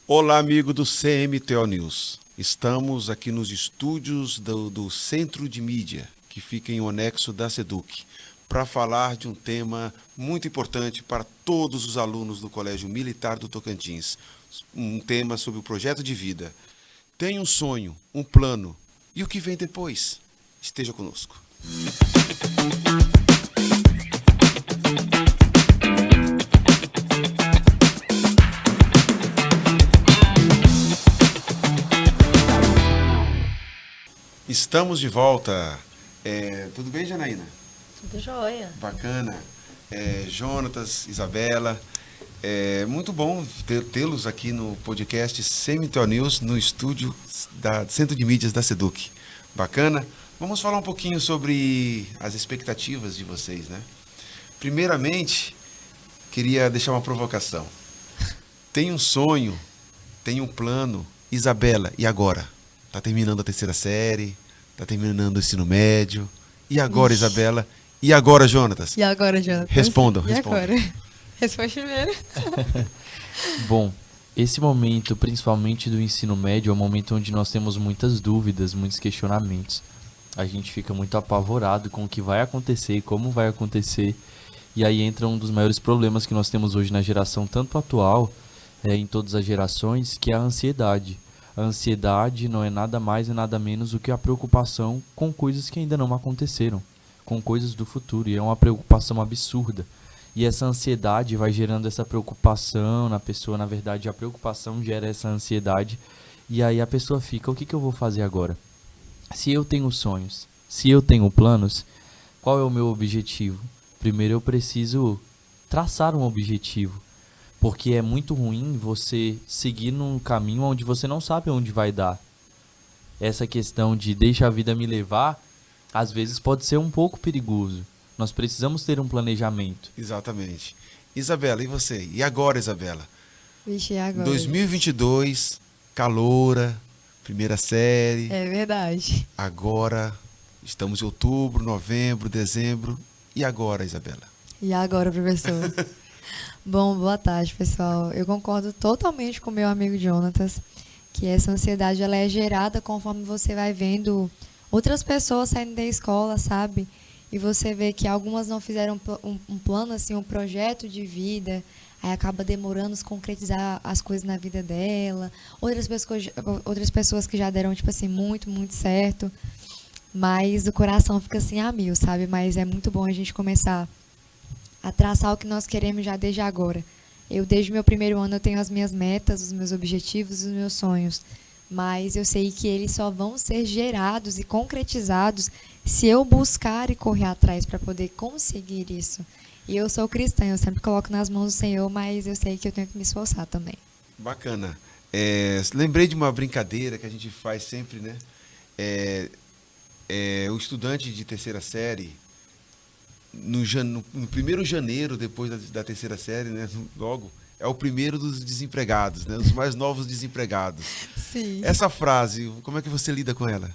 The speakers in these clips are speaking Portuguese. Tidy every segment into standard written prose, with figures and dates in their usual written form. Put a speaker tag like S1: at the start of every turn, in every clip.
S1: Olá, amigo do CMTO News. Estamos aqui nos estúdios do Centro de Mídia, que fica em um anexo da SEDUC, para falar de um tema muito importante para todos os alunos do Colégio Militar do Tocantins. Um tema sobre o projeto de vida. Tem um sonho, um plano. E o que vem depois? Esteja conosco. Estamos de volta. Tudo bem, Janaína?
S2: Tudo jóia.
S1: Bacana. Jonatas, Isabela, muito bom tê-los aqui no podcast CMTO News, no estúdio do Centro de Mídias da SEDUC. Bacana. Vamos falar um pouquinho sobre as expectativas de vocês, né? Primeiramente, queria deixar uma provocação. Tem um sonho, tem um plano. Isabela, e agora? Está terminando a terceira série, está terminando o ensino médio. E agora,
S2: Ixi.
S1: Isabela? E agora, Jonatas?
S2: E agora, Jonathan?
S1: Respondam,
S2: E
S1: respondam.
S2: agora? Responde primeiro.
S3: Bom, esse momento, principalmente do ensino médio, é um momento onde nós temos muitas dúvidas, muitos questionamentos. A gente fica muito apavorado com o que vai acontecer e como vai acontecer. E aí entra um dos maiores problemas que nós temos hoje na geração, tanto atual, em todas as gerações, que é a ansiedade. A ansiedade não é nada mais e nada menos do que a preocupação com coisas que ainda não aconteceram, com coisas do futuro, e é uma preocupação absurda. E essa ansiedade vai gerando essa preocupação na pessoa, na verdade a preocupação gera essa ansiedade, e aí a pessoa fica, o que eu vou fazer agora? Se eu tenho sonhos, se eu tenho planos, qual é o meu objetivo? Primeiro eu preciso traçar um objetivo, porque é muito ruim você seguir num caminho onde você não sabe onde vai dar. Essa questão de deixa a vida me levar, às vezes pode ser um pouco perigoso. Nós precisamos ter um planejamento.
S1: Exatamente. Isabela, e você? E agora, Isabela?
S2: Vixe, e agora?
S1: 2022, caloura, primeira série.
S2: É verdade.
S1: Agora, estamos em outubro, novembro, dezembro. E agora, Isabela?
S2: E agora, professor? Bom, boa tarde, pessoal. Eu concordo totalmente com o meu amigo Jonatas, que essa ansiedade ela é gerada conforme você vai vendo outras pessoas saindo da escola, sabe? E você vê que algumas não fizeram um plano, assim, um projeto de vida, aí acaba demorando se concretizar as coisas na vida dela. Outras pessoas que já deram, tipo assim, muito, muito certo, mas o coração fica assim a mil, sabe? Mas é muito bom a gente começar a traçar o que nós queremos já desde agora. Eu, desde o meu primeiro ano, eu tenho as minhas metas, os meus objetivos, os meus sonhos. Mas eu sei que eles só vão ser gerados e concretizados se eu buscar e correr atrás para poder conseguir isso. E eu sou cristã, eu sempre coloco nas mãos do Senhor, mas eu sei que eu tenho que me esforçar também.
S1: Bacana. Lembrei de uma brincadeira que a gente faz sempre, né? O estudante de terceira série, no 1º de janeiro, depois da terceira série, né? Logo, é o primeiro dos desempregados, né? Os mais novos desempregados.
S2: Sim.
S1: Essa frase, como é que você lida com ela?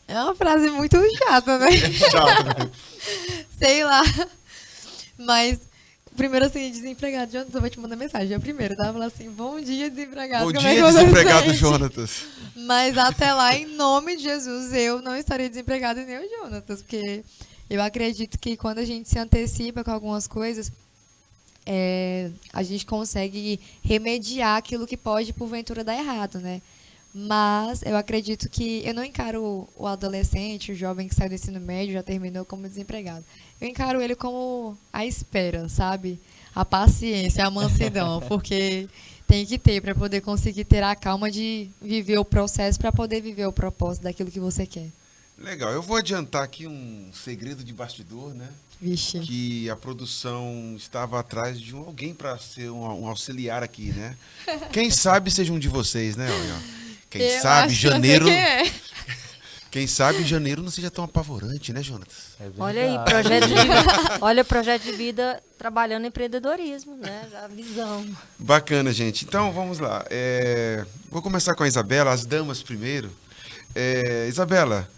S2: É uma frase muito chata, né?
S1: Chato.
S2: Sei lá. Mas, primeiro assim, desempregado, Jonatas, eu vou te mandar mensagem. É o primeiro, tá? Falar assim, bom dia, desempregado.
S1: Bom
S2: Como é
S1: dia,
S2: que você
S1: desempregado
S2: sente?
S1: Jonatas.
S2: Mas até lá, em nome de Jesus, eu não estarei desempregado nem o Jonatas, porque eu acredito que quando a gente se antecipa com algumas coisas, a gente consegue remediar aquilo que pode, porventura, dar errado, né? Mas eu acredito que eu não encaro o adolescente, o jovem que saiu do ensino médio, já terminou como desempregado. Eu encaro ele como a espera, sabe? A paciência, a mansidão, porque tem que ter para poder conseguir ter a calma de viver o processo, para poder viver o propósito daquilo que você quer.
S1: Legal, eu vou adiantar aqui um segredo de bastidor, né?
S2: Vixe.
S1: Que a produção estava atrás de alguém para ser um auxiliar aqui, né? Quem sabe seja um de vocês, né? Quem
S2: Eu
S1: sabe
S2: acho que eu sei
S1: janeiro,
S2: quem é.
S1: quem sabe janeiro não seja tão apavorante, né, Jonatas?
S3: É
S4: Olha aí,
S3: verdade.
S4: projeto de vida, olha o projeto de vida trabalhando em empreendedorismo, né? A visão.
S1: Bacana, gente. Então, vamos lá. Vou começar com a Isabela, as damas primeiro. Isabela,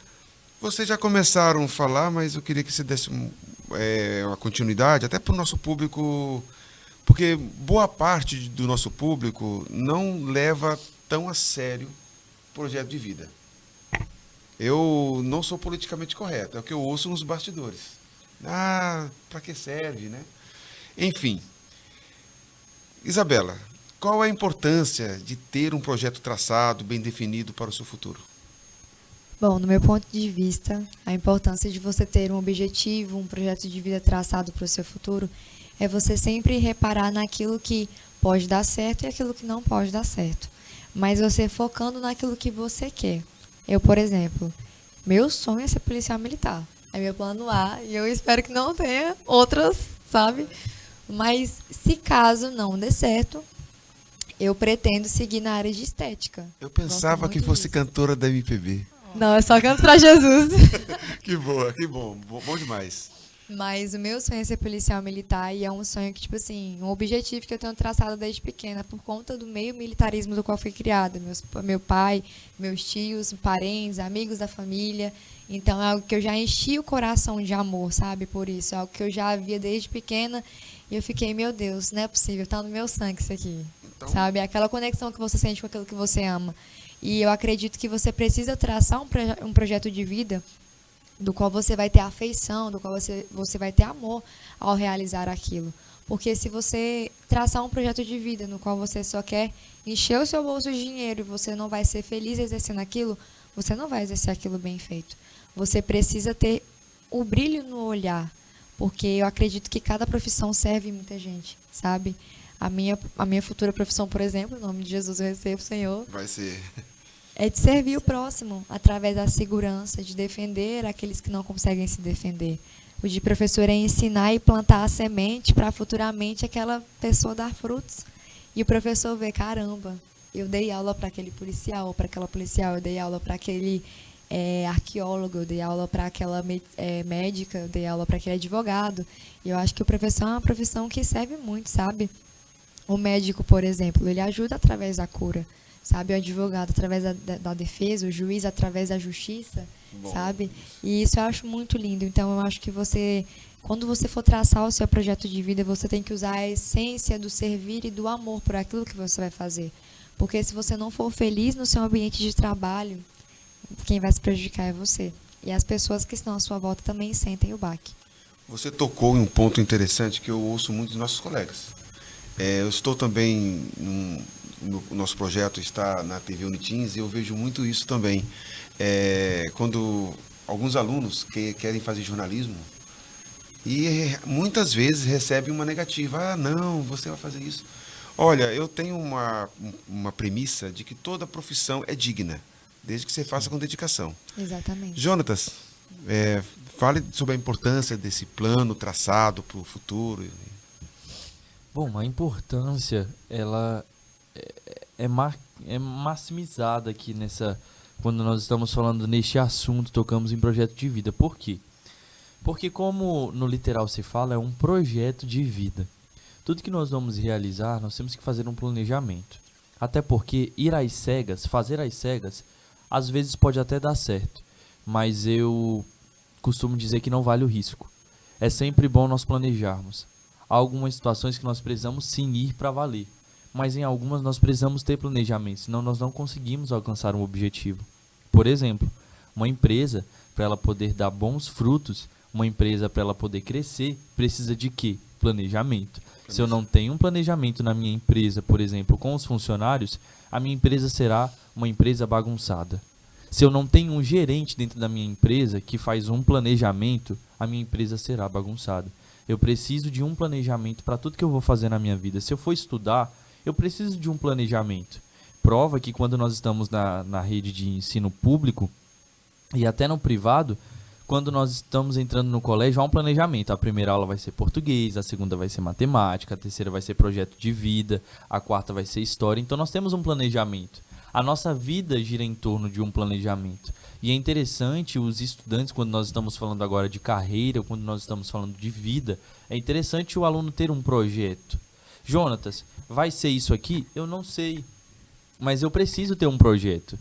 S1: vocês já começaram a falar, mas eu queria que você desse uma continuidade, até para o nosso público Porque boa parte do nosso público não leva tão a sério o projeto de vida. Eu não sou politicamente correto, é o que eu ouço nos bastidores. Ah, para que serve, né? Enfim. Isabela, qual a importância de ter um projeto traçado, bem definido para o seu futuro?
S2: Bom, no meu ponto de vista, a importância de você ter um objetivo, um projeto de vida traçado para o seu futuro, é você sempre reparar naquilo que pode dar certo e aquilo que não pode dar certo. Mas você focando naquilo que você quer. Eu, por exemplo, meu sonho é ser policial militar. É meu plano A e eu espero que não tenha outras, sabe? Mas se caso não dê certo, eu pretendo seguir na área de estética.
S1: Eu pensava
S2: Gosto
S1: que
S2: muito
S1: fosse
S2: disso.
S1: cantora da MPB.
S2: Não, eu só canto pra Jesus.
S1: Que boa, que bom. Bom demais.
S2: Mas o meu sonho é ser policial militar e é um sonho que, tipo assim, um objetivo que eu tenho traçado desde pequena por conta do meio militarismo do qual fui criada. Meu pai, meus tios, parentes, amigos da família. Então é algo que eu já enchi o coração de amor, sabe? Por isso, é algo que eu já via desde pequena e eu fiquei, meu Deus, não é possível, tá no meu sangue isso aqui.
S1: Então,
S2: Sabe? É aquela conexão que você sente com aquilo que você ama. E eu acredito que você precisa traçar um projeto de vida do qual você vai ter afeição, do qual você vai ter amor ao realizar aquilo. Porque se você traçar um projeto de vida no qual você só quer encher o seu bolso de dinheiro e você não vai ser feliz exercendo aquilo, você não vai exercer aquilo bem feito. Você precisa ter o brilho no olhar, porque eu acredito que cada profissão serve muita gente, sabe? A minha futura profissão, por exemplo, em nome de Jesus eu recebo, Senhor,
S1: vai ser.
S2: é de servir o próximo através da segurança, de defender aqueles que não conseguem se defender. O de professor é ensinar e plantar a semente para futuramente aquela pessoa dar frutos. E o professor vê, caramba, eu dei aula para aquele policial, para aquela policial, eu dei aula para aquele arqueólogo, eu dei aula para aquela médica, eu dei aula para aquele advogado. E eu acho que o professor é uma profissão que serve muito, sabe? O médico, por exemplo, ele ajuda através da cura. Sabe, o advogado através da defesa, o juiz através da justiça,
S1: Bom,
S2: sabe? E isso eu acho muito lindo. Então, eu acho que quando você for traçar o seu projeto de vida, você tem que usar a essência do servir e do amor por aquilo que você vai fazer. Porque se você não for feliz no seu ambiente de trabalho, quem vai se prejudicar é você. E as pessoas que estão à sua volta também sentem o baque.
S1: Você tocou em um ponto interessante que eu ouço muito dos nossos colegas. Eu estou também o nosso projeto está na TV Unitins e eu vejo muito isso também. Quando alguns alunos que querem fazer jornalismo e muitas vezes recebem uma negativa. Ah, não, você vai fazer isso. Olha, eu tenho uma premissa de que toda profissão é digna, desde que você faça com dedicação.
S2: Exatamente.
S1: Jonatas, fale sobre a importância desse plano traçado para o futuro.
S3: Bom, a importância, ela é maximizada aqui quando nós estamos falando neste assunto, tocamos em projeto de vida. Por quê? Porque como no literal se fala, é um projeto de vida. Tudo que nós vamos realizar, nós temos que fazer um planejamento. Até porque ir às cegas, fazer às cegas, às vezes pode até dar certo, mas eu costumo dizer que não vale o risco. É sempre bom nós planejarmos. Há algumas situações que nós precisamos sim ir para valer, mas em algumas nós precisamos ter planejamento, senão nós não conseguimos alcançar um objetivo. Por exemplo, uma empresa, para ela poder dar bons frutos, uma empresa para ela poder crescer, precisa de quê? Planejamento. Se eu não tenho um planejamento na minha empresa, por exemplo, com os funcionários, a minha empresa será uma empresa bagunçada. Se eu não tenho um gerente dentro da minha empresa que faz um planejamento, a minha empresa será bagunçada. Eu preciso de um planejamento para tudo que eu vou fazer na minha vida. Se eu for estudar, eu preciso de um planejamento. Prova que quando nós estamos na rede de ensino público e até no privado, quando nós estamos entrando no colégio, há um planejamento. A primeira aula vai ser português, a segunda vai ser matemática, a terceira vai ser projeto de vida, a quarta vai ser história. Então nós temos um planejamento. A nossa vida gira em torno de um planejamento. E é interessante os estudantes, quando nós estamos falando agora de carreira, ou quando nós estamos falando de vida, é interessante o aluno ter um projeto. Jonatas, vai ser isso aqui? Eu não sei, mas eu preciso ter um projeto.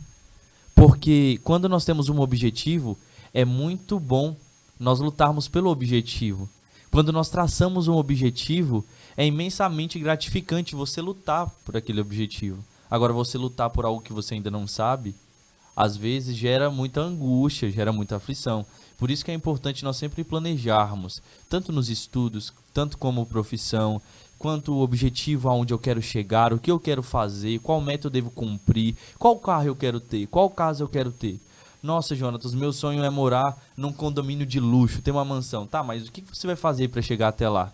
S3: Porque quando nós temos um objetivo, é muito bom nós lutarmos pelo objetivo. Quando nós traçamos um objetivo, É imensamente gratificante você lutar por aquele objetivo. Agora, você lutar por algo que você ainda não sabe, às vezes gera muita angústia, gera muita aflição. Por isso que é importante nós sempre planejarmos, tanto nos estudos, tanto como profissão, quanto o objetivo aonde eu quero chegar, o que eu quero fazer, qual meta eu devo cumprir, qual carro eu quero ter, qual casa eu quero ter. Nossa, Jonatas, meu sonho é morar num condomínio de luxo, ter uma mansão. Tá, mas o que você vai fazer para chegar até lá?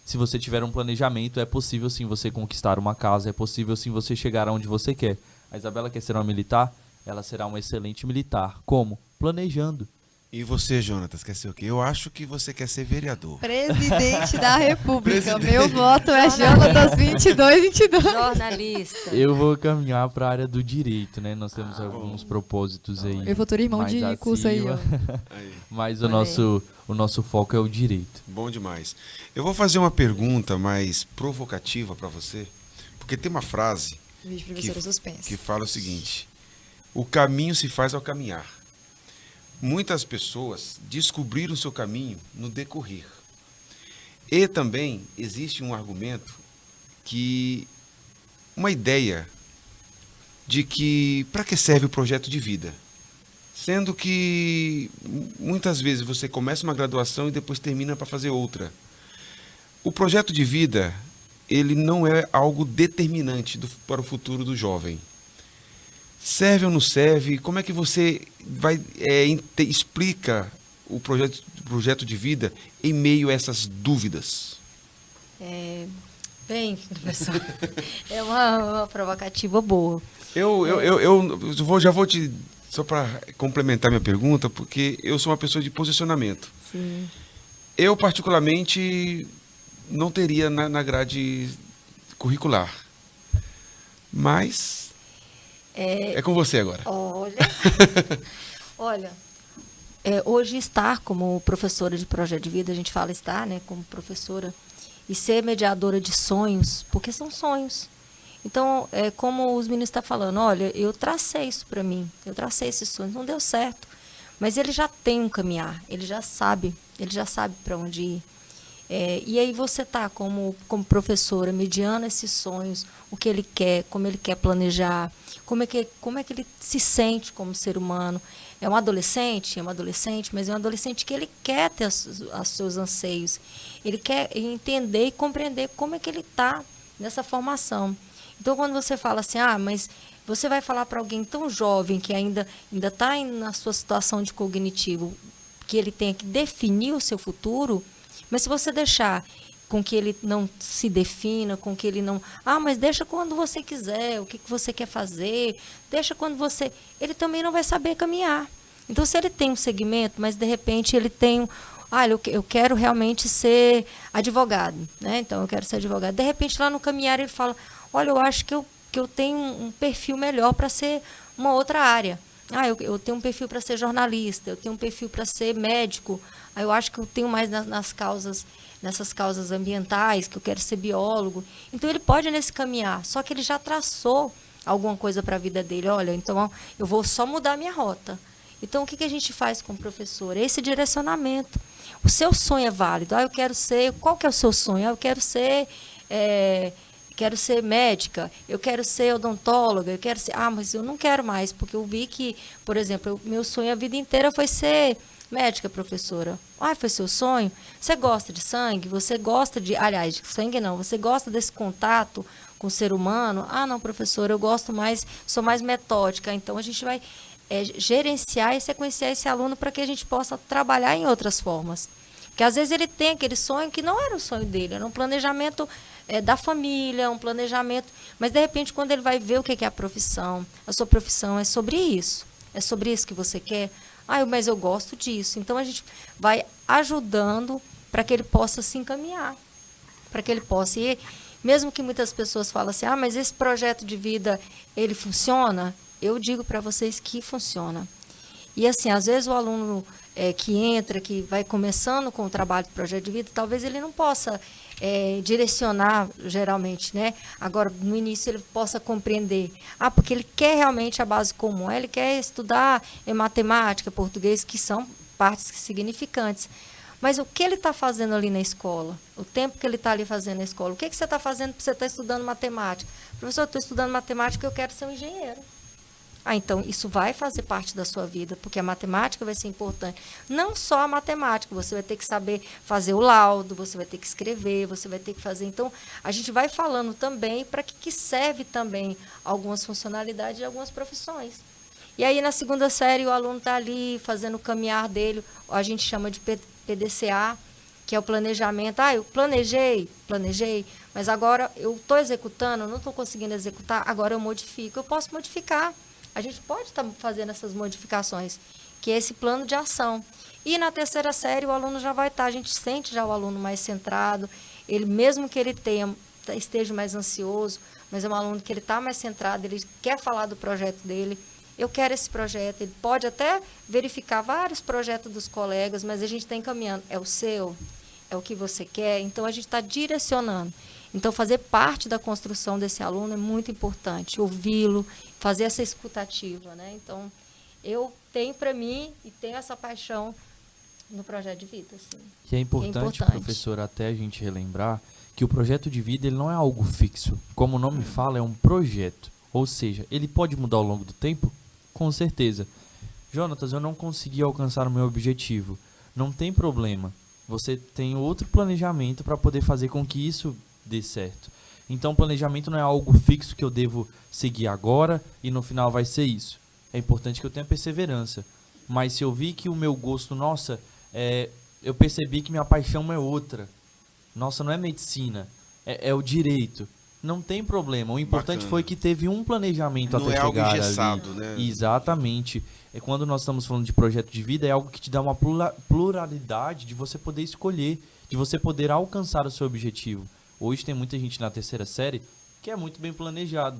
S3: Se você tiver um planejamento, é possível sim você conquistar uma casa, é possível sim você chegar aonde você quer. A Isabela quer ser uma militar? Ela será uma excelente militar. Como? Planejando.
S1: E você, Jonatas, quer ser o quê? Eu acho que você quer ser vereador.
S2: Presidente da República.
S1: Presidente.
S2: Meu voto é Jonatas 2222.
S4: Jornalista.
S3: Eu vou caminhar para a área do direito, né? Nós temos alguns propósitos aí.
S2: Eu futuro irmão
S3: mais
S2: de curso aí, ó.
S1: Aí,
S3: Mas o nosso foco é o direito.
S1: bom demais. Eu vou fazer uma pergunta mais provocativa para você, porque tem uma frase
S2: Vídeo professora suspense.
S1: que fala o seguinte: o caminho se faz ao caminhar. Muitas pessoas descobriram o seu caminho no decorrer. E também existe um argumento uma ideia de que para que serve o projeto de vida? Sendo que muitas vezes você começa uma graduação e depois termina para fazer outra. O projeto de vida, ele não é algo determinante para o futuro do jovem. Serve ou não serve? Como é que você explica o projeto de vida em meio a essas dúvidas?
S4: Bem, professor, é uma provocativa boa.
S1: Já vou te... Só para complementar minha pergunta, porque eu sou uma pessoa de posicionamento.
S4: Sim.
S1: Eu, particularmente, não teria na grade curricular. Mas é com você agora.
S4: Olha, hoje estar como professora de projeto de vida, a gente fala estar, né, como professora, e ser mediadora de sonhos, porque são sonhos. Então, como os meninos estão falando, olha, eu tracei isso para mim, eu tracei esses sonhos, não deu certo, mas ele já tem um caminhar, ele já sabe para onde ir. E aí você tá como professora, mediando esses sonhos, o que ele quer, como ele quer planejar, como é que ele se sente como ser humano. É um adolescente, mas é um adolescente que ele quer ter os seus anseios, ele quer entender e compreender como é que ele está nessa formação. Então, quando você fala assim, mas você vai falar para alguém tão jovem que ainda está na sua situação de cognitivo, que ele tenha que definir o seu futuro, mas se você deixar com que ele não se defina, com que ele não... mas deixa quando você quiser, o que você quer fazer, deixa quando você... Ele também não vai saber caminhar. Então, se ele tem um segmento, mas de repente ele tem... eu quero realmente ser advogado, né? Então, eu quero ser advogado. De repente, lá no caminhar, ele fala, olha, eu acho que eu tenho um perfil melhor para ser uma outra área. Eu tenho um perfil para ser jornalista, eu tenho um perfil para ser médico. Eu acho que eu tenho mais nessas causas ambientais, que eu quero ser biólogo. Então, ele pode nesse caminhar, só que ele já traçou alguma coisa para a vida dele. Olha, então, eu vou só mudar a minha rota. Então, o que a gente faz com o professor? Esse direcionamento. O seu sonho é válido. Eu quero ser... Qual que é o seu sonho? Eu quero ser... Quero ser médica, eu quero ser odontóloga, eu quero ser... mas eu não quero mais, porque eu vi que, por exemplo, meu sonho a vida inteira foi ser médica, professora. Foi seu sonho? Você gosta de sangue? Você gosta de... Aliás, de sangue não. Você gosta desse contato com o ser humano? Não, professora, eu gosto mais, sou mais metódica. Então, a gente vai gerenciar e sequenciar esse aluno para que a gente possa trabalhar em outras formas. Porque, às vezes, ele tem aquele sonho que não era o sonho dele, era um planejamento... da família, um planejamento, mas de repente quando ele vai ver o que é a sua profissão é sobre isso que você quer, mas eu gosto disso, então a gente vai ajudando para que ele possa se encaminhar, para que ele possa ir, mesmo que muitas pessoas falem assim, mas esse projeto de vida, ele funciona? Eu digo para vocês que funciona. E assim, às vezes o aluno que entra, que vai começando com o trabalho do projeto de vida, talvez ele não possa direcionar geralmente, né? Agora, no início, ele possa compreender. Porque ele quer realmente a base comum, ele quer estudar matemática, português, que são partes significantes. Mas o que ele está fazendo ali na escola? O tempo que ele está ali fazendo na escola? O que você está fazendo para você estar estudando matemática? Professor, eu estou estudando matemática e eu quero ser um engenheiro. Ah, então isso vai fazer parte da sua vida, porque a matemática vai ser importante. Não só a matemática, você vai ter que saber fazer o laudo, você vai ter que escrever, você vai ter que fazer. Então, a gente vai falando também para que serve também algumas funcionalidades de algumas profissões. E aí, na segunda série, o aluno está ali fazendo o caminhar dele, a gente chama de PDCA, que é o planejamento. Ah, eu planejei, mas agora eu estou executando, não estou conseguindo executar, agora eu modifico. Eu posso modificar. A gente pode estar fazendo essas modificações, que é esse plano de ação. E na terceira série, o aluno já vai estar, a gente sente já o aluno mais centrado, ele mesmo que ele esteja mais ansioso, mas é um aluno que ele está mais centrado, ele quer falar do projeto dele. Eu quero esse projeto, ele pode até verificar vários projetos dos colegas, mas a gente está encaminhando, é o seu, é o que você quer, então a gente está direcionando. Então, fazer parte da construção desse aluno é muito importante, ouvi-lo, fazer essa escutativa, né? Então, eu tenho para mim e tenho essa paixão no projeto de vida. Assim,
S3: que é importante, professora, até a gente relembrar que o projeto de vida ele não é algo fixo. Como o nome fala, é um projeto. Ou seja, ele pode mudar ao longo do tempo? Com certeza. Jonatas, eu não consegui alcançar o meu objetivo. Não tem problema. Você tem outro planejamento para poder fazer com que isso dê certo. Então, o planejamento não é algo fixo que eu devo seguir agora e no final vai ser isso. É importante que eu tenha perseverança. Mas se eu vi que o meu gosto, eu percebi que minha paixão é outra. Nossa, não é medicina, é o direito. Não tem problema. O importante
S1: Bacana.
S3: foi que teve um planejamento
S1: não
S3: até
S1: é
S3: chegar
S1: algo engessado,
S3: ali.
S1: né?
S3: Exatamente. Quando nós estamos falando de projeto de vida, é algo que te dá uma pluralidade de você poder escolher, de você poder alcançar o seu objetivo. Hoje tem muita gente na terceira série que é muito bem planejado,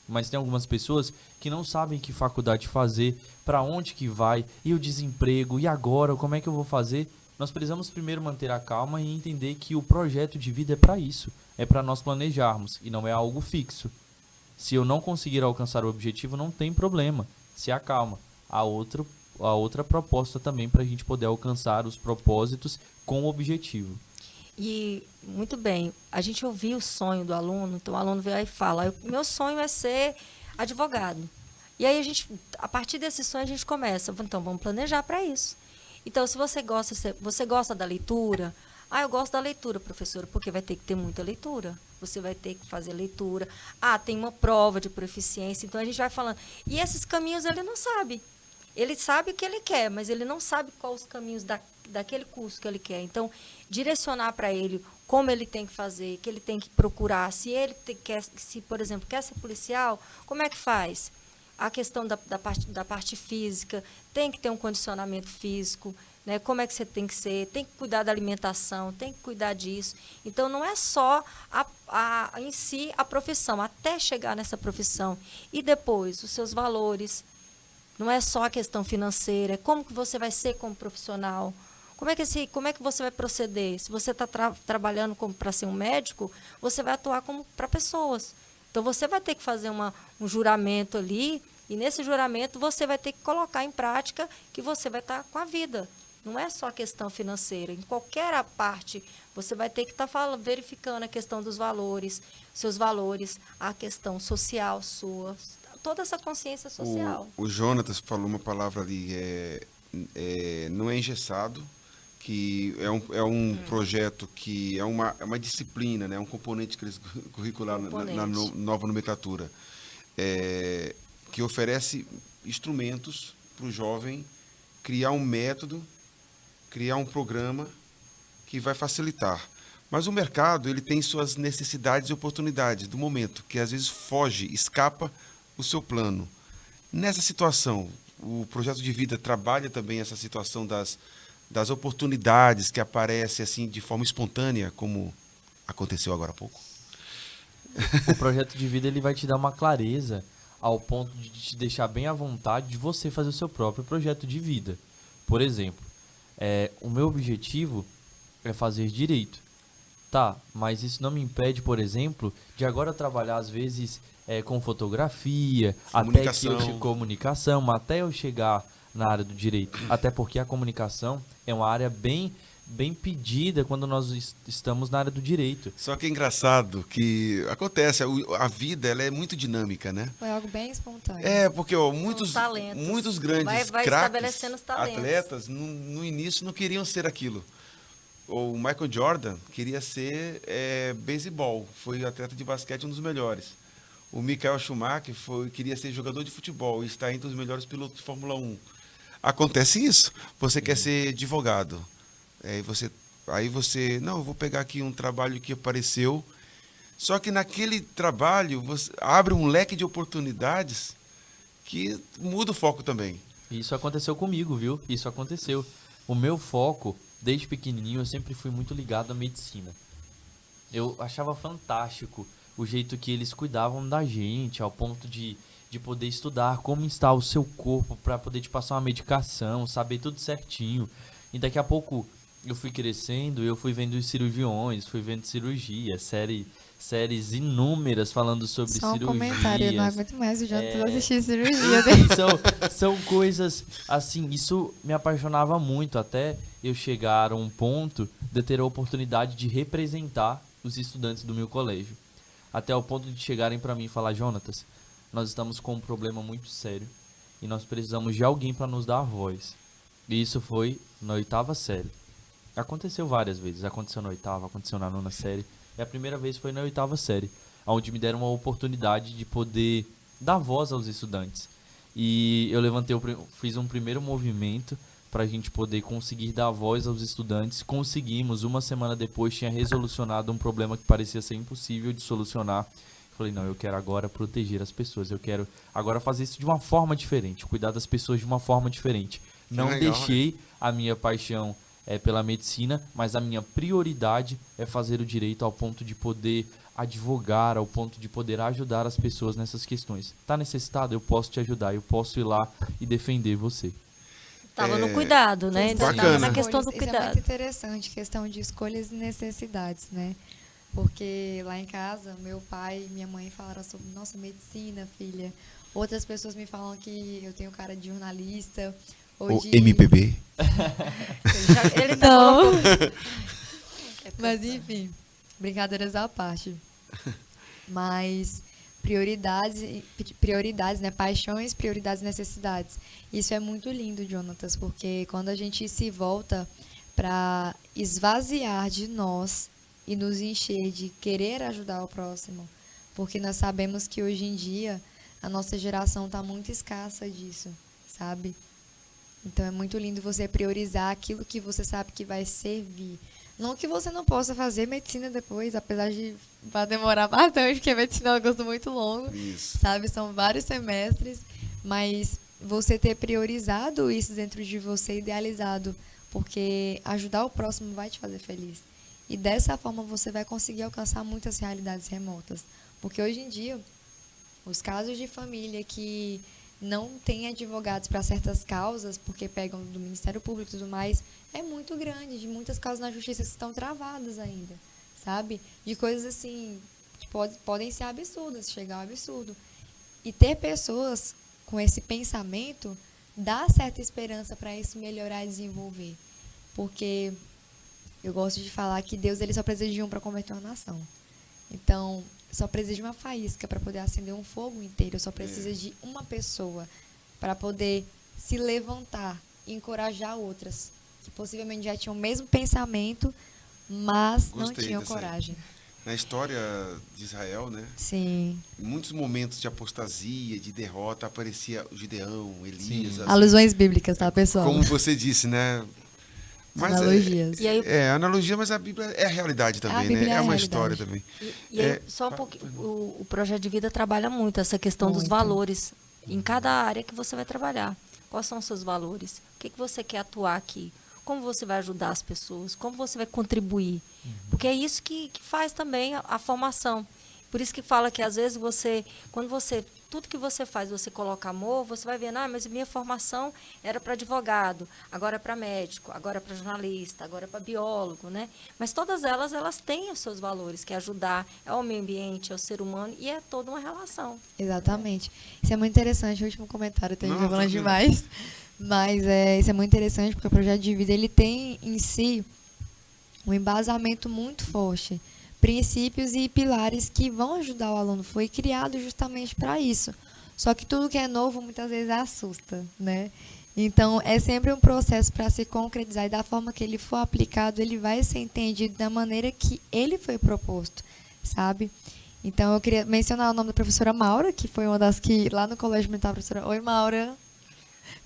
S3: mas tem algumas pessoas que não sabem que faculdade fazer, para onde que vai, e o desemprego, e agora, como é que eu vou fazer? Nós precisamos primeiro manter a calma e entender que o projeto de vida é para isso, é para nós planejarmos, e não é algo fixo. Se eu não conseguir alcançar o objetivo, não tem problema, se acalma. A outra proposta também para a gente poder alcançar os propósitos com o objetivo.
S4: E, muito bem, a gente ouviu o sonho do aluno, então o aluno veio aí e fala, meu sonho é ser advogado. E aí, a partir desse sonho, a gente começa, então vamos planejar para isso. Então, se você gosta da leitura, eu gosto da leitura, professora, porque vai ter que ter muita leitura. Você vai ter que fazer leitura. Tem uma prova de proficiência, então a gente vai falando. E esses caminhos ele não sabe. Ele sabe o que ele quer, mas ele não sabe quais os caminhos daquele curso que ele quer. Então, direcionar para ele como ele tem que fazer, que ele tem que procurar. Se por exemplo, quer ser policial, como é que faz? A questão da parte física, tem que ter um condicionamento físico, né? Como é que você tem que ser, tem que cuidar da alimentação, tem que cuidar disso. Então, não é só em si a profissão, até chegar nessa profissão. E depois, os seus valores. Não é só a questão financeira, é como que você vai ser como profissional, como é que você vai proceder. Se você está trabalhando para ser um médico, você vai atuar como para pessoas. Então, você vai ter que fazer um juramento ali, e nesse juramento você vai ter que colocar em prática que você vai estar com a vida. Não é só a questão financeira. Em qualquer parte, você vai ter que estar verificando a questão dos valores, seus valores, a questão social sua, toda essa consciência social.
S1: O Jonatas falou uma palavra ali, não é engessado, que é um projeto que é uma disciplina, né, um componente curricular na nova nomenclatura, que oferece instrumentos para o jovem criar um método, criar um programa que vai facilitar. Mas o mercado ele tem suas necessidades e oportunidades do momento, que às vezes escapa o seu plano. Nessa situação, o projeto de vida trabalha também essa situação das oportunidades que aparecem assim de forma espontânea, como aconteceu agora há pouco?
S3: O projeto de vida ele vai te dar uma clareza ao ponto de te deixar bem à vontade de você fazer o seu próprio projeto de vida. Por exemplo, o meu objetivo é fazer direito. Tá, mas isso não me impede, por exemplo, de agora trabalhar às vezes com fotografia, comunicação, até eu chegar na área do direito. Até porque a comunicação é uma área bem bem pedida quando nós estamos na área do direito.
S1: Só que é engraçado que acontece, a vida ela é muito dinâmica, né?
S2: Foi algo bem espontâneo.
S1: Porque muitos grandes
S4: vai
S1: craques,
S4: estabelecendo os talentos.
S1: atletas, no início não queriam ser aquilo. O Michael Jordan queria ser beisebol, foi atleta de basquete, um dos melhores. O Michael Schumacher queria ser jogador de futebol e está entre os melhores pilotos de Fórmula 1. Acontece isso, você quer ser advogado, aí você, não, eu vou pegar aqui um trabalho que apareceu, só que naquele trabalho você abre um leque de oportunidades que muda o foco também.
S3: Isso aconteceu comigo, viu? Isso aconteceu. O meu foco, desde pequenininho, eu sempre fui muito ligado à medicina. Eu achava fantástico o jeito que eles cuidavam da gente, ao ponto de poder estudar como está o seu corpo para poder te passar uma medicação, saber tudo certinho. E daqui a pouco eu fui crescendo, eu fui vendo os cirurgiões, fui vendo cirurgia, séries inúmeras falando sobre
S2: Só um
S3: cirurgias.
S2: comentário, eu não aguento mais, eu já tô assistindo cirurgia.
S3: Enfim, são coisas, assim, isso me apaixonava muito, até eu chegar a um ponto de ter a oportunidade de representar os estudantes do meu colégio. Até o ponto de chegarem para mim e falar, Jonatas, nós estamos com um problema muito sério e nós precisamos de alguém para nos dar a voz. E isso foi na 8ª série. Aconteceu várias vezes, aconteceu na 8ª, aconteceu na 9ª série. E a primeira vez foi na 8ª série, onde me deram uma oportunidade de poder dar voz aos estudantes. E eu fiz um primeiro movimento para a gente poder conseguir dar voz aos estudantes. Conseguimos, uma semana depois tinha resolucionado um problema que parecia ser impossível de solucionar. Falei, não, eu quero agora proteger as pessoas, eu quero agora fazer isso de uma forma diferente, cuidar das pessoas de uma forma diferente. Não
S1: legal,
S3: deixei a minha paixão pela medicina, mas a minha prioridade é fazer o direito ao ponto de poder advogar, ao ponto de poder ajudar as pessoas nessas questões. Tá necessitado? Eu posso te ajudar, eu posso ir lá e defender você.
S4: Estava no cuidado, né?
S2: Questão
S1: Bacana.
S4: Na questão do
S2: Isso é
S4: cuidado.
S2: muito interessante, questão de escolhas e necessidades, né? Porque lá em casa, meu pai e minha mãe falaram sobre, nossa, medicina, filha. Outras pessoas me falam que eu tenho cara de jornalista. Ou de...
S1: MPB.
S4: Ele
S2: Não. Mas, enfim, brincadeiras à parte. Mas prioridades, né? Paixões, prioridades e necessidades. Isso é muito lindo, Jonatas, porque quando a gente se volta para esvaziar de nós e nos encher de querer ajudar o próximo, porque nós sabemos que hoje em dia a nossa geração está muito escassa disso, sabe? Então é muito lindo você priorizar aquilo que você sabe que vai servir. Não que você não possa fazer medicina depois, apesar de vai demorar bastante, porque a medicina é um curso muito longo,
S1: Isso.
S2: sabe? São vários semestres, mas você ter priorizado isso dentro de você, idealizado, porque ajudar o próximo vai te fazer feliz. E dessa forma você vai conseguir alcançar muitas realidades remotas. Porque hoje em dia, os casos de família que não têm advogados para certas causas, porque pegam do Ministério Público e tudo mais, é muito grande. De muitas causas na justiça que estão travadas ainda, sabe? De coisas assim, que podem ser absurdas, chegar ao absurdo. E ter pessoas com esse pensamento dá certa esperança para isso melhorar e desenvolver. Porque eu gosto de falar que Deus ele só precisa de um para converter uma nação. Então, só precisa de uma faísca para poder acender um fogo inteiro. Só precisa de uma pessoa para poder se levantar e encorajar outras que possivelmente já tinham o mesmo pensamento, mas não
S1: Gostei
S2: tinham
S1: dessa aí.
S2: coragem.
S1: Na história de Israel, né?
S2: Sim.
S1: Em muitos momentos de apostasia, de derrota, aparecia o Gideão, Elias.
S3: Sim.
S1: assim,
S2: Alusões bíblicas, tá, pessoal?
S1: como você disse, né?
S2: Analogias.
S4: E aí,
S1: Analogia, mas a Bíblia é a realidade também,
S2: A Bíblia
S1: né?
S2: é
S1: É
S2: a
S1: uma
S2: realidade.
S1: história também.
S4: E aí, só um pouquinho, o projeto de vida trabalha muito essa questão dos
S2: Muito.
S4: valores em cada área que você vai trabalhar. Quais são os seus valores? O que você quer atuar aqui? Como você vai ajudar as pessoas? Como você vai contribuir? Porque é isso que faz também a formação. Por isso que fala que às vezes tudo que você faz, você coloca amor, você vai vendo, mas minha formação era para advogado, agora é para médico, agora é para jornalista, agora é para biólogo, né? Mas todas elas têm os seus valores, que é ajudar, é o meio ambiente, é o ser humano e é toda uma relação.
S2: Exatamente. Isso é muito interessante. O último comentário, tem
S1: Não,
S2: falando
S1: tranquilo.
S2: demais. Mas isso é muito interessante porque o projeto de vida ele tem em si um embasamento muito forte. Princípios e pilares que vão ajudar o aluno. Foi criado justamente para isso. Só que tudo que é novo muitas vezes assusta, né? Então, é sempre um processo para se concretizar e da forma que ele for aplicado, ele vai ser entendido da maneira que ele foi proposto, sabe? Então, eu queria mencionar o nome da professora Maura, que foi uma das que lá no colégio militar, a professora... Oi, Maura.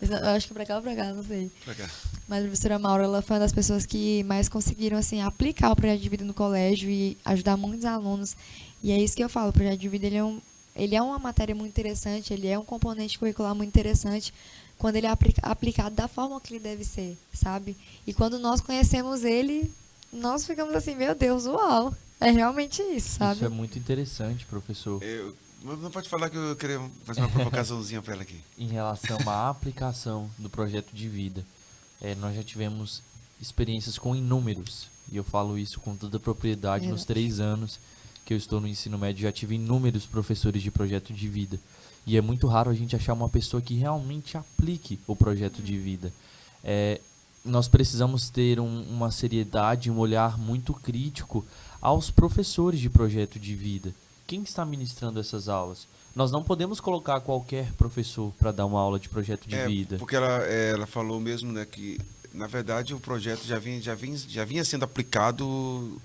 S2: Eu acho que pra cá ou pra cá, não sei.
S1: Pra cá.
S2: Mas a professora Maura, ela foi uma das pessoas que mais conseguiram, assim, aplicar o projeto de vida no colégio e ajudar muitos alunos. E é isso que eu falo, o projeto de vida, ele é uma matéria muito interessante, ele é um componente curricular muito interessante quando ele é aplicado da forma que ele deve ser, sabe? E quando nós conhecemos ele, nós ficamos assim, meu Deus, uau! É realmente isso, sabe?
S3: Isso é muito interessante, professor.
S1: Não pode falar que eu queria fazer uma provocaçãozinha para ela aqui.
S3: Em relação à aplicação do projeto de vida, nós já tivemos experiências com inúmeros, e eu falo isso com toda a propriedade. Nos 3 anos que eu estou no ensino médio, já tive inúmeros professores de projeto de vida. E é muito raro a gente achar uma pessoa que realmente aplique o projeto de vida. Nós precisamos ter uma seriedade, um olhar muito crítico aos professores de projeto de vida. Quem está ministrando essas aulas? Nós não podemos colocar qualquer professor para dar uma aula de projeto de vida.
S1: Porque ela falou mesmo, né, que, na verdade, o projeto já vinha sendo aplicado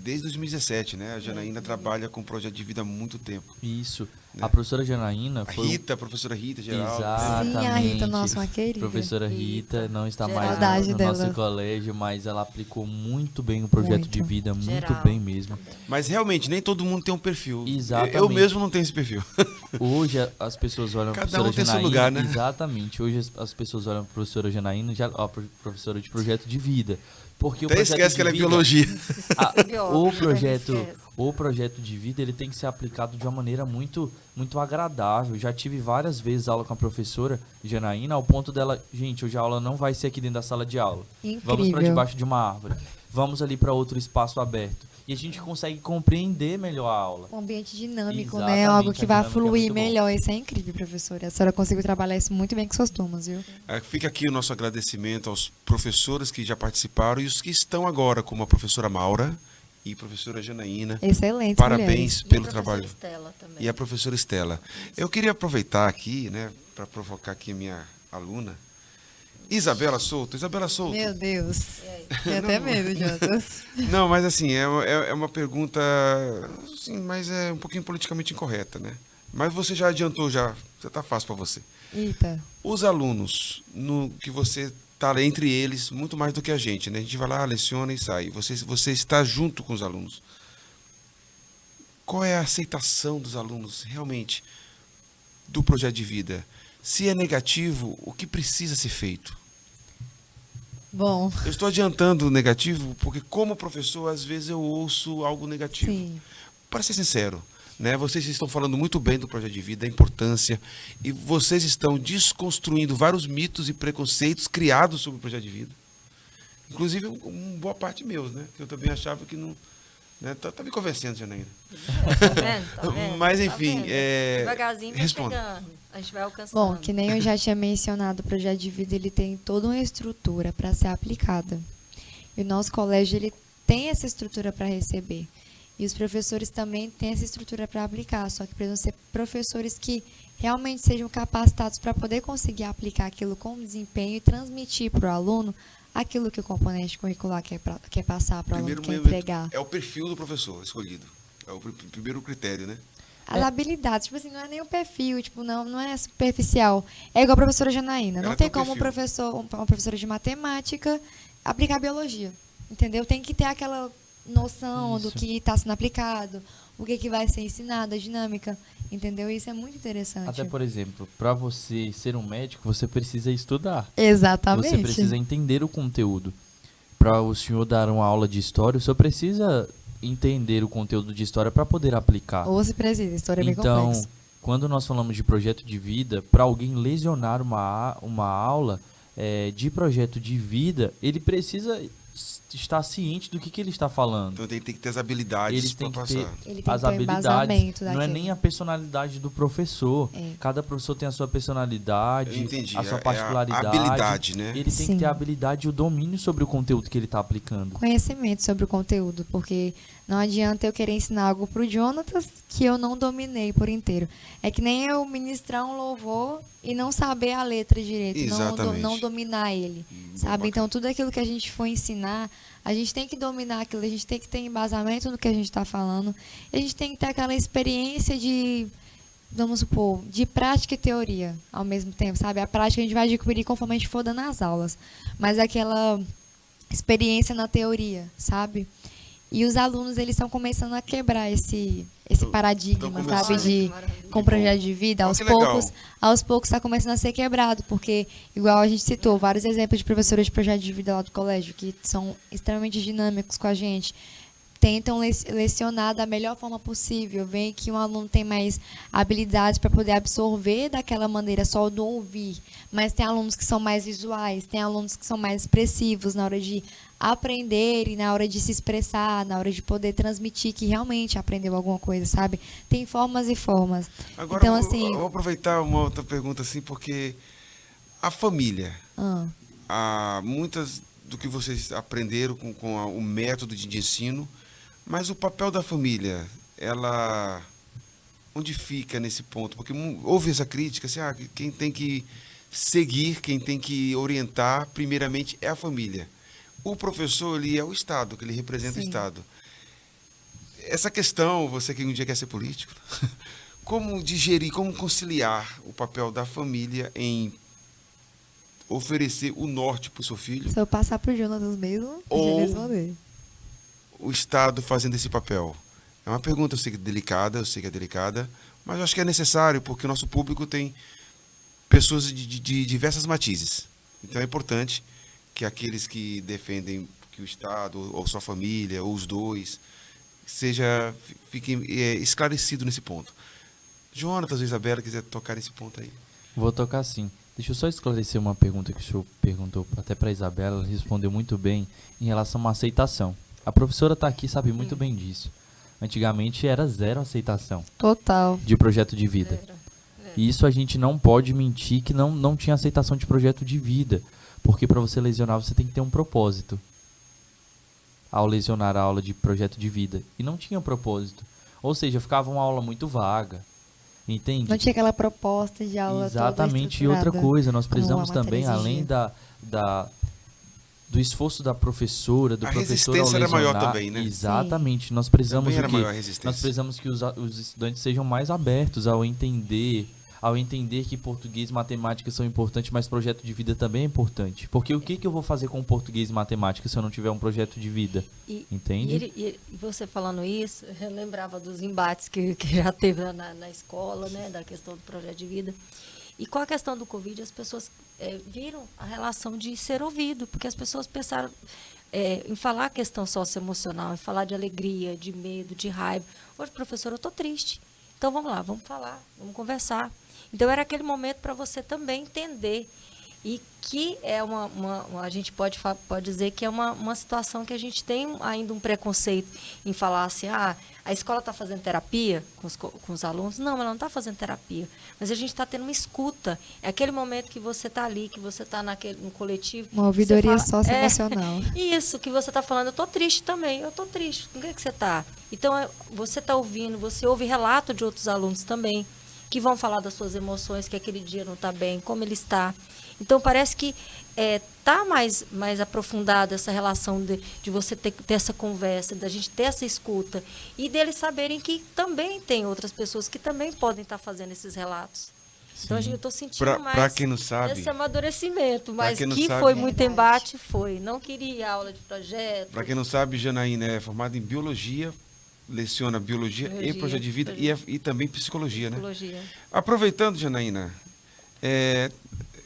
S1: desde 2017, né? A Janaína trabalha com projeto de vida há muito tempo.
S3: Isso.
S1: Né?
S3: A professora Janaína foi...
S1: A professora Rita, geral.
S3: Exatamente.
S2: Sim, a Rita, nossa, uma querida.
S3: Professora Rita não está mais
S2: Saudade
S3: no
S2: dela.
S3: nosso colégio, mas ela aplicou muito bem o projeto
S2: Muito.
S3: de vida, muito
S4: Geral.
S3: bem mesmo.
S1: Mas realmente, nem todo mundo tem um perfil.
S3: Exatamente.
S1: Eu mesmo não tenho esse perfil.
S3: Hoje as pessoas olham para a
S1: Cada um
S3: professora
S1: tem seu
S3: Janaína.
S1: lugar, né?
S3: Exatamente. Hoje as pessoas olham para a professora Janaína, professora de projeto de vida. Porque o
S1: Até
S3: projeto
S1: esquece
S3: de
S1: que ela é
S3: vida-
S1: biologia.
S3: O projeto de vida, ele tem que ser aplicado de uma maneira muito, muito agradável. Já tive várias vezes aula com a professora Janaína, ao ponto dela, gente, hoje a aula não vai ser aqui dentro da sala de aula. Vamos para
S2: Incrível.
S3: debaixo de uma árvore. Vamos ali para outro espaço aberto. E a gente consegue compreender melhor a aula.
S2: Um ambiente dinâmico,
S3: Exatamente,
S2: né? Algo
S3: a
S2: que vai
S3: dinâmica é
S2: fluir
S3: muito bom.
S2: melhor. Isso é incrível, professora. A senhora conseguiu trabalhar isso muito bem com suas turmas, viu?
S1: Fica aqui o nosso agradecimento aos professores que já participaram e os que estão agora, como a professora Maura e a professora Janaína.
S2: Excelente,
S1: Parabéns
S2: mulheres.
S1: pelo trabalho.
S4: Estela também.
S1: E a professora Estela. Eu queria aproveitar aqui, né, para provocar aqui a minha aluna, Isabela Souto. Isabela Souto.
S2: Meu Deus. Tenho até medo, Jonas.
S1: Não, mas assim, é uma pergunta, assim, mas é um pouquinho politicamente incorreta, né? Mas você já adiantou, já tá fácil para você.
S2: Eita.
S1: Os alunos, no que você está entre eles, muito mais do que a gente, né? A gente vai lá, leciona e sai. Você está junto com os alunos. Qual é a aceitação dos alunos, realmente, do projeto de vida? Se é negativo, o que precisa ser feito?
S2: Bom,
S1: Eu estou adiantando o negativo porque, como professor, às vezes eu ouço algo negativo.
S2: sim.
S1: Para ser sincero, né, vocês estão falando muito bem do projeto de vida, da importância, e vocês estão desconstruindo vários mitos e preconceitos criados sobre o projeto de vida. Inclusive, boa parte meus, né? Que eu também achava que não... Né, tá me convencendo, Janaína.
S4: Tá vendo? Tá vendo?
S1: Mas,
S4: Tá
S1: enfim,
S4: vendo? Devagarzinho vai
S1: responda.
S4: chegando. A gente vai alcançando.
S2: Bom, que nem eu já tinha mencionado, o projeto de vida ele tem toda uma estrutura para ser aplicada. E o nosso colégio ele tem essa estrutura para receber. E os professores também têm essa estrutura para aplicar, só que precisam ser professores que realmente sejam capacitados para poder conseguir aplicar aquilo com desempenho e transmitir para o aluno aquilo que o componente curricular quer passar para o aluno, quer entregar.
S1: É o perfil do professor escolhido. É o primeiro critério, né?
S2: As habilidades, tipo assim, não é nem o perfil, tipo, não é superficial. É igual a professora Janaína.
S1: Ela
S2: Não
S1: tem
S2: tem
S1: um
S2: como
S1: perfil.
S2: uma professora de matemática aplicar biologia. Entendeu? Tem que ter aquela noção do
S3: Isso.
S2: que está sendo aplicado, o que vai ser ensinado, a dinâmica. Entendeu? Isso é muito interessante.
S3: Até, por exemplo, para você ser um médico, você precisa estudar.
S2: Exatamente.
S3: Você precisa entender o conteúdo. Para o senhor dar uma aula de história, o senhor precisa entender o conteúdo de história para poder aplicar.
S2: Ou se precisa, história é bem
S3: Então,
S2: complexa.
S3: quando nós falamos de projeto de vida, para alguém lesionar uma aula de projeto de vida, ele precisa estar ciente do que ele está falando.
S1: Então ele tem que ter as habilidades
S3: Eles
S1: para
S3: têm que
S1: passar.
S3: ter
S2: Ele tem
S3: as
S2: que ter um
S3: habilidades.
S2: embasamento
S3: Não é
S2: daquilo.
S3: nem a personalidade do professor.
S2: É.
S3: Cada professor tem a sua personalidade,
S1: Eu entendi.
S3: a sua
S1: É a
S3: particularidade.
S1: habilidade, né?
S3: Ele tem
S2: Sim.
S3: que ter a habilidade e o domínio sobre o conteúdo que ele está aplicando.
S2: Conhecimento sobre o conteúdo, porque não adianta eu querer ensinar algo pro Jonatas que eu não dominei por inteiro. É que nem eu ministrar um louvor e não saber a letra direito,
S1: Exatamente.
S2: não dominar ele, sabe?
S1: bacana.
S2: Então, tudo aquilo que a gente for ensinar, a gente tem que dominar aquilo, a gente tem que ter embasamento no que a gente está falando, e a gente tem que ter aquela experiência de, vamos supor, de prática e teoria ao mesmo tempo, sabe? A prática a gente vai adquirir conforme a gente for dando as aulas, mas aquela experiência na teoria, sabe? E os alunos, eles estão começando a quebrar esse paradigma,
S1: começando.
S2: sabe? De, com projeto de vida.
S1: Ó,
S2: Aos
S1: que legal.
S2: poucos está começando a ser quebrado, porque, igual a gente citou, vários exemplos de professores de projeto de vida lá do colégio, que são extremamente dinâmicos com a gente, tentam lecionar da melhor forma possível, veem que um aluno tem mais habilidades para poder absorver daquela maneira só do ouvir, mas tem alunos que são mais visuais, tem alunos que são mais expressivos na hora de aprender e na hora de se expressar, na hora de poder transmitir que realmente aprendeu alguma coisa, sabe? Tem formas e formas.
S1: Agora,
S2: Então,
S1: eu
S2: assim...
S1: vou aproveitar uma outra pergunta, assim, porque a família, muitas do que vocês aprenderam com o método de ensino, mas o papel da família, ela... Onde fica nesse ponto? Porque houve essa crítica, assim, quem tem que seguir, quem tem que orientar, primeiramente, é a família. O professor, ele é o Estado, que ele representa o Estado. Essa questão, você que um dia quer ser político, como digerir, como conciliar o papel da família em oferecer o norte para o seu filho,
S2: Se eu passar pro Jonatas mesmo,
S1: Ou-
S2: ele responder.
S1: o Estado fazendo esse papel? É uma pergunta, eu sei que é delicada, mas eu acho que é necessário, porque o nosso público tem pessoas de diversas matizes. Então é importante que aqueles que defendem que o Estado, ou sua família, ou os dois, fiquem esclarecidos nesse ponto. Jonatas ou Isabela, quiser tocar nesse ponto aí.
S3: Vou tocar sim. Deixa eu só esclarecer uma pergunta que o senhor perguntou até para a Isabela, ela respondeu muito bem em relação à aceitação. A professora está aqui, sabe muito bem disso. Antigamente era zero aceitação
S2: Total.
S3: de projeto de vida. E isso a gente não pode mentir que não tinha aceitação de projeto de vida. Porque para você lesionar, você tem que ter um propósito. Ao lesionar a aula de projeto de vida. E não tinha propósito. Ou seja, ficava uma aula muito vaga. Entende?
S2: Não tinha aquela proposta de aula
S3: Exatamente. E
S2: toda
S3: outra coisa, nós
S2: como a
S3: precisamos
S2: matéria
S3: também, além
S2: exigia.
S3: do esforço da professora, do
S1: A
S3: professor ao
S1: resistência era maior
S3: lesionar.
S1: também, né?
S3: Exatamente. Nós precisamos
S1: Também era
S3: o quê?
S1: maior a resistência.
S3: Nós precisamos que os estudantes sejam mais abertos ao entender que português e matemática são importantes, mas projeto de vida também é importante. Porque o que eu vou fazer com português e matemática se eu não tiver um projeto de vida? Entende?
S4: E você falando isso, eu lembrava dos embates que já teve na escola, né, da questão do projeto de vida. E com a questão do Covid, as pessoas viram a relação de ser ouvido, porque as pessoas pensaram em falar a questão socioemocional, em falar de alegria, de medo, de raiva. Hoje, professor, eu estou triste. Então, vamos lá, vamos falar, vamos conversar. Então, era aquele momento para você também entender. E que é a gente pode dizer que é uma situação que a gente tem ainda um preconceito em falar assim, a escola está fazendo terapia com os alunos. Não, ela não está fazendo terapia. Mas a gente está tendo uma escuta. É aquele momento que você está ali, que você está no coletivo.
S2: Uma ouvidoria
S4: você fala,
S2: socioemocional.
S4: Isso, que você está falando, eu estou triste também, eu estou triste. Com o que você está? Então, você está ouvindo, você ouve relato de outros alunos também, que vão falar das suas emoções, que aquele dia não está bem, como ele está. Então, parece que está mais aprofundada essa relação de você ter essa conversa, da gente ter essa escuta e deles saberem que também tem outras pessoas que também podem estar fazendo esses relatos.
S3: Sim.
S4: Então, eu estou sentindo
S1: Pra quem não sabe,
S4: esse amadurecimento, mas
S1: quem não
S4: que
S1: sabe-
S4: foi muito
S2: Verdade.
S4: embate, foi. Não queria aula de projeto.
S1: para quem não sabe, Janaína é formada em biologia, leciona biologia e projeto de vida e também psicologia, né?
S4: Psicologia.
S1: Aproveitando, Janaína,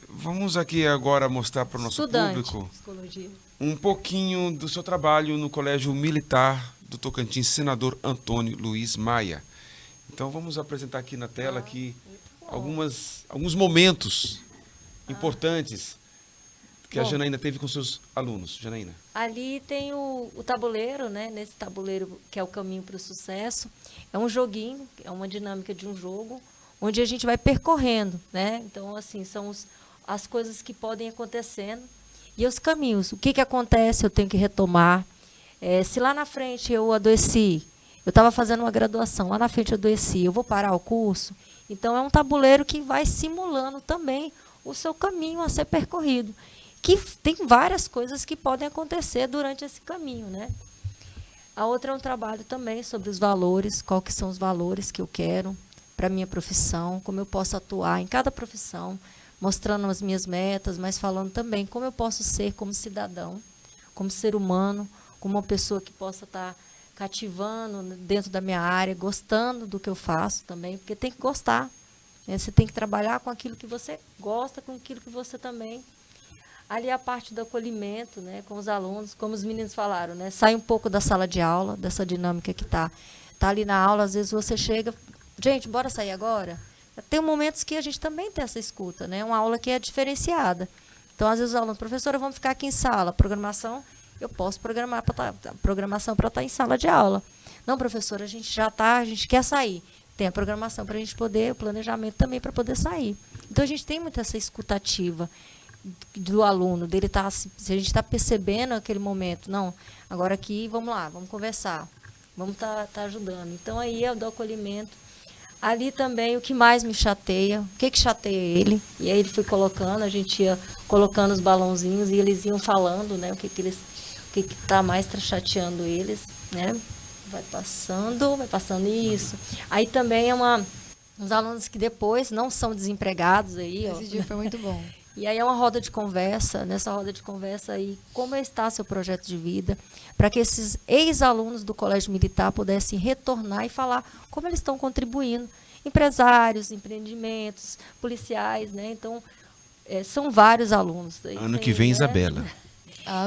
S1: vamos aqui agora mostrar para o nosso
S4: Estudante,
S1: público
S4: psicologia.
S1: um pouquinho do seu trabalho no Colégio Militar do Tocantins, Senador Antônio Luiz Maia. Então vamos apresentar aqui na tela aqui alguns momentos importantes que a
S4: Bom,
S1: Janaína teve com seus alunos. Janaína.
S4: Ali tem o tabuleiro, né? Nesse tabuleiro que é o caminho para o sucesso. É um joguinho, é uma dinâmica de um jogo, onde a gente vai percorrendo, né? Então, assim, são as coisas que podem acontecendo e os caminhos. O que acontece, eu tenho que retomar. Se lá na frente eu adoeci, eu estava fazendo uma graduação, lá na frente eu adoeci, eu vou parar o curso? Então, é um tabuleiro que vai simulando também o seu caminho a ser percorrido. Que tem várias coisas que podem acontecer durante esse caminho, né? A outra é um trabalho também sobre os valores, qual que são os valores que eu quero para a minha profissão, como eu posso atuar em cada profissão, mostrando as minhas metas, mas falando também como eu posso ser como cidadão, como ser humano, como uma pessoa que possa estar cativando dentro da minha área, gostando do que eu faço também, porque tem que gostar, né? Você tem que trabalhar com aquilo que você gosta, com aquilo que você também... Ali a parte do acolhimento, né, com os alunos, como os meninos falaram, né, sai um pouco da sala de aula, dessa dinâmica que tá ali na aula, às vezes você chega, gente, bora sair agora? Tem momentos que a gente também tem essa escuta, né, uma aula que é diferenciada. Então, às vezes os alunos, professora, vamos ficar aqui em sala, programação, eu posso programar programação para estar em sala de aula. Não, professora, a gente quer sair. Tem a programação para a gente poder, o planejamento também para poder sair. Então, a gente tem muito essa escutativa do aluno, dele tá, se a gente está percebendo aquele momento, não, agora aqui, vamos lá, vamos conversar, vamos tá ajudando. Então, aí é o do acolhimento. Ali também, o que mais me chateia, o que chateia ele, e aí ele foi colocando, a gente ia colocando os balãozinhos e eles iam falando, né, o que está mais chateando eles, né, vai passando isso. Aí também uns alunos que depois não são desempregados aí,
S2: Esse dia foi muito bom.
S4: E aí é uma roda de conversa, nessa roda de conversa aí, como está seu projeto de vida, para que esses ex-alunos do Colégio Militar pudessem retornar e falar como eles estão contribuindo. Empresários, empreendimentos, policiais, né? Então, são vários alunos.
S1: Ano que vem, Isabela.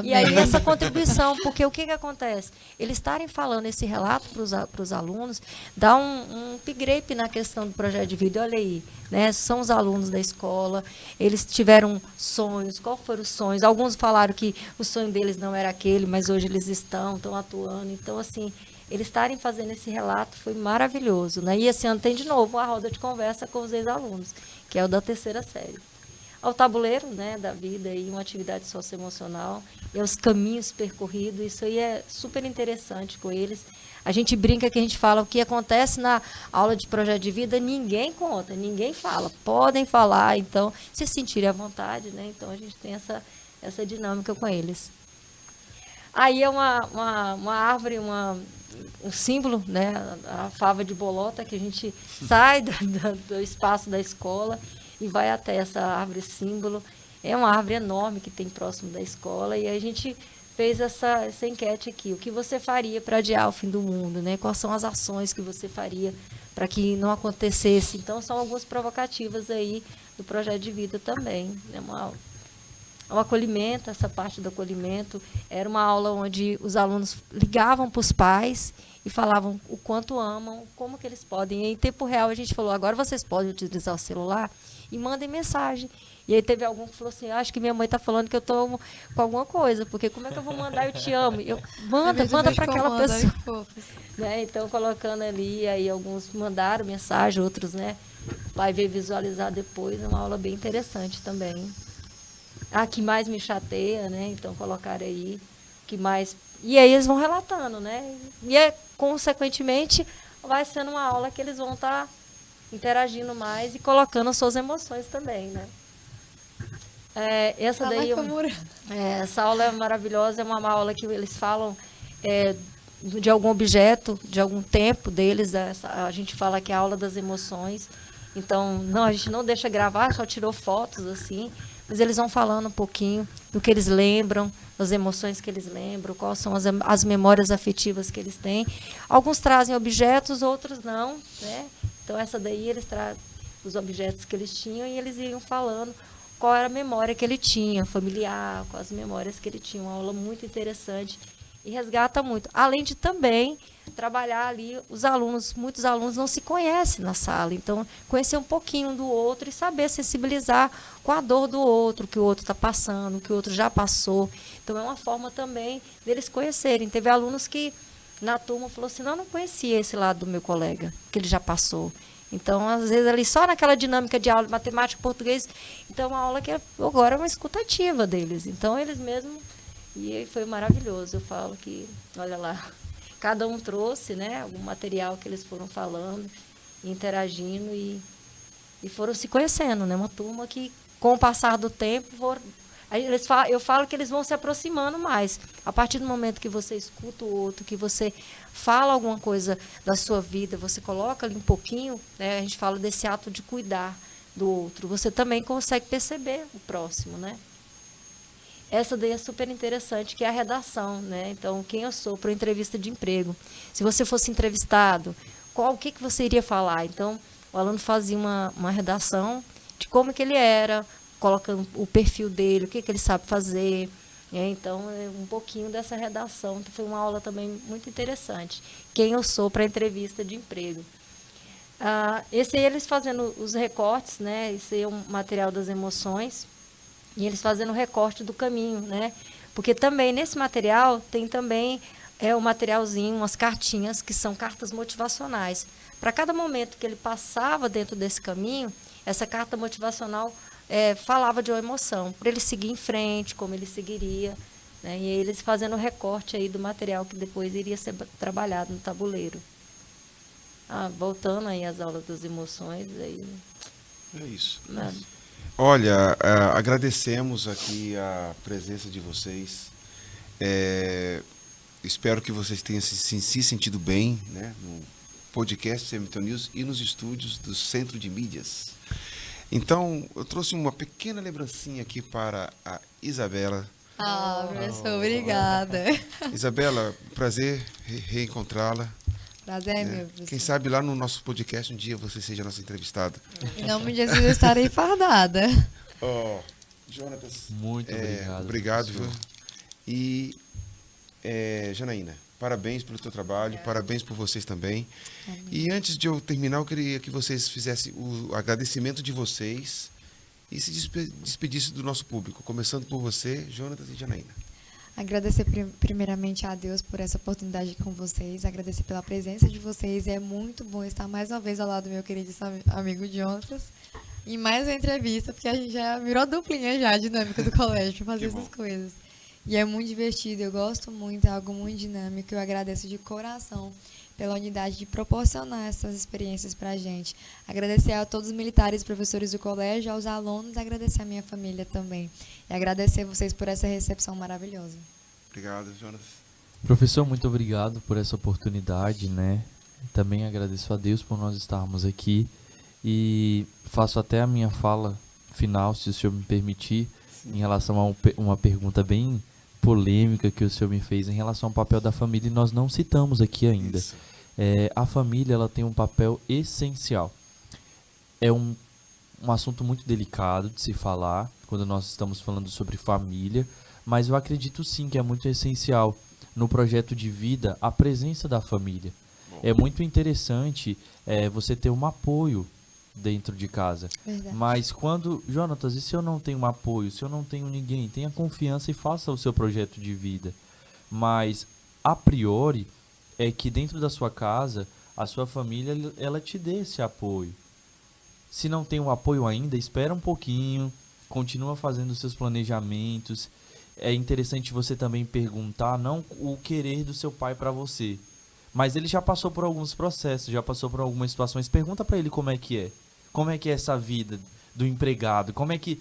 S4: E aí essa contribuição, porque o que acontece? Eles estarem falando esse relato para os alunos, dá um upgrade na questão do projeto de vida. Olha aí, né? São os alunos da escola, eles tiveram sonhos, qual foram os sonhos? Alguns falaram que o sonho deles não era aquele, mas hoje eles estão atuando. Então, assim, eles estarem fazendo esse relato foi maravilhoso, né? E esse ano tem de novo a roda de conversa com os ex-alunos, que é o da 3ª série. Ao tabuleiro, né, da vida, e uma atividade socioemocional, e aos caminhos percorridos, isso aí é super interessante com eles. A gente brinca que a gente fala o que acontece na aula de projeto de vida, ninguém conta, ninguém fala. Podem falar, então, se sentirem à vontade, né? Então, a gente tem essa dinâmica com eles. Aí é uma árvore, um símbolo, né, a fava de bolota, que a gente sai do espaço da escola e vai até essa árvore símbolo. É uma árvore enorme que tem próximo da escola, e a gente fez essa enquete aqui. O que você faria para adiar o fim do mundo, né? Quais são as ações que você faria para que não acontecesse? Então, são algumas provocativas aí do projeto de vida também. É o acolhimento, essa parte do acolhimento, era uma aula onde os alunos ligavam para os pais e falavam o quanto amam, como que eles podem. E em tempo real a gente falou, agora vocês podem utilizar o celular e mandem mensagem. E aí teve algum que falou assim, acho que minha mãe está falando que eu estou com alguma coisa, porque como é que eu vou mandar eu te amo? Manda para aquela pessoa. Né? Então, colocando ali, aí alguns mandaram mensagem, outros, né? O pai veio visualizar depois, é uma aula bem interessante também. A que mais me chateia, né? Então, colocaram aí, que mais... E aí eles vão relatando, né? E, consequentemente, vai sendo uma aula que eles vão estar interagindo mais e colocando as suas emoções também, né? Essa daí, essa aula é maravilhosa, é uma aula que eles falam de algum objeto, de algum tempo deles. A gente fala que é a aula das emoções. Então, a gente não deixa gravar, só tirou fotos assim, mas eles vão falando um pouquinho do que eles lembram, das emoções que eles lembram, quais são as memórias afetivas que eles têm. Alguns trazem objetos, outros não, né? Então, essa daí eles trazem os objetos que eles tinham e eles iam falando qual era a memória que ele tinha, familiar, quais as memórias que ele tinha. Uma aula muito interessante. e resgata muito. Além de também trabalhar ali os alunos, muitos alunos não se conhecem na sala, então conhecer um pouquinho do outro e saber sensibilizar com a dor do outro, o que o outro está passando, o que o outro já passou. Então é uma forma também deles conhecerem. Teve alunos que na turma falou assim, não conhecia esse lado do meu colega, que ele já passou. Então, às vezes, ali só naquela dinâmica de aula de matemática e português, então uma aula que agora é uma escutativa deles. Então, eles mesmos, e foi maravilhoso. Eu falo que, olha lá, cada um trouxe, né, algum material que eles foram falando, interagindo e foram se conhecendo, né? Uma turma que, com o passar do tempo, eu falo que eles vão se aproximando mais. A partir do momento que você escuta o outro, que você fala alguma coisa da sua vida, você coloca ali um pouquinho, né? A gente fala desse ato de cuidar do outro. Você também consegue perceber o próximo, né? Essa daí é super interessante, que é a redação, né? Então, quem eu sou para entrevista de emprego? Se você fosse entrevistado, o que você iria falar? Então, o aluno fazia uma redação de como que ele era, colocando o perfil dele, o que ele sabe fazer. Então, um pouquinho dessa redação. Então, foi uma aula também muito interessante. Quem eu sou para entrevista de emprego. Esse aí eles fazendo os recortes, né? Esse aí é um material das emoções. E eles fazendo o recorte do caminho, né? Porque também nesse material tem também um materialzinho, umas cartinhas, que são cartas motivacionais. Para cada momento que ele passava dentro desse caminho, essa carta motivacional falava de uma emoção, para ele seguir em frente, como ele seguiria, né? E eles fazendo o recorte aí do material que depois iria ser trabalhado no tabuleiro. Voltando aí às aulas das emoções. Aí,
S1: é isso.
S4: Nada.
S1: Olha, agradecemos aqui a presença de vocês. Espero que vocês tenham se sentido bem, né, no podcast Semiton News e nos estúdios do Centro de Mídias. Então, eu trouxe uma pequena lembrancinha aqui para a Isabela.
S2: Professor, obrigada.
S1: Isabela, prazer reencontrá-la.
S2: Prazer é meu, professor.
S1: Quem sabe lá no nosso podcast um dia você seja nossa entrevistada.
S2: Em nome de Jesus, eu estarei fardada.
S1: Jonatas,
S3: Muito obrigado.
S1: Obrigado, viu? E Janaína, parabéns pelo teu trabalho, parabéns por vocês também.
S2: Amém.
S1: E antes de eu terminar, eu queria que vocês fizessem o agradecimento de vocês e se despedissem do nosso público, começando por você, Jonatas e Janaína.
S2: Agradecer primeiramente a Deus por essa oportunidade com vocês, agradecer pela presença de vocês. É muito bom estar mais uma vez ao lado do meu querido amigo Jonatas em mais uma entrevista, porque a gente já virou duplinha já, a dinâmica do colégio, para fazer essas coisas. E é muito divertido, eu gosto muito, é algo muito dinâmico. Eu agradeço de coração pela unidade de proporcionar essas experiências para a gente. Agradecer a todos os militares e professores do colégio, aos alunos, agradecer a minha família também. E agradecer vocês por essa recepção maravilhosa.
S1: Obrigado, Jonas.
S3: Professor, muito obrigado por essa oportunidade, né? Também agradeço a Deus por nós estarmos aqui e faço até a minha fala final, se o senhor me permitir, em relação a uma pergunta bem polêmica que o senhor me fez em relação ao papel da família, e nós não citamos aqui ainda. A família, ela tem um papel essencial. É um assunto muito delicado de se falar quando nós estamos falando sobre família, mas eu acredito sim que é muito essencial no projeto de vida a presença da família. É muito interessante você ter um apoio dentro de casa.
S2: Verdade.
S3: Mas quando, Jonatas, e se eu não tenho um apoio, se eu não tenho ninguém, tenha confiança e faça o seu projeto de vida. Mas, a priori, é que dentro da sua casa, a sua família, ela te dê esse apoio. Se não tem um apoio ainda, espera um pouquinho, continua fazendo os seus planejamentos. É interessante você também perguntar, não o querer do seu pai para você, mas ele já passou por alguns processos, já passou por algumas situações. Pergunta para ele como é que é. Como é que é essa vida do empregado? Como é que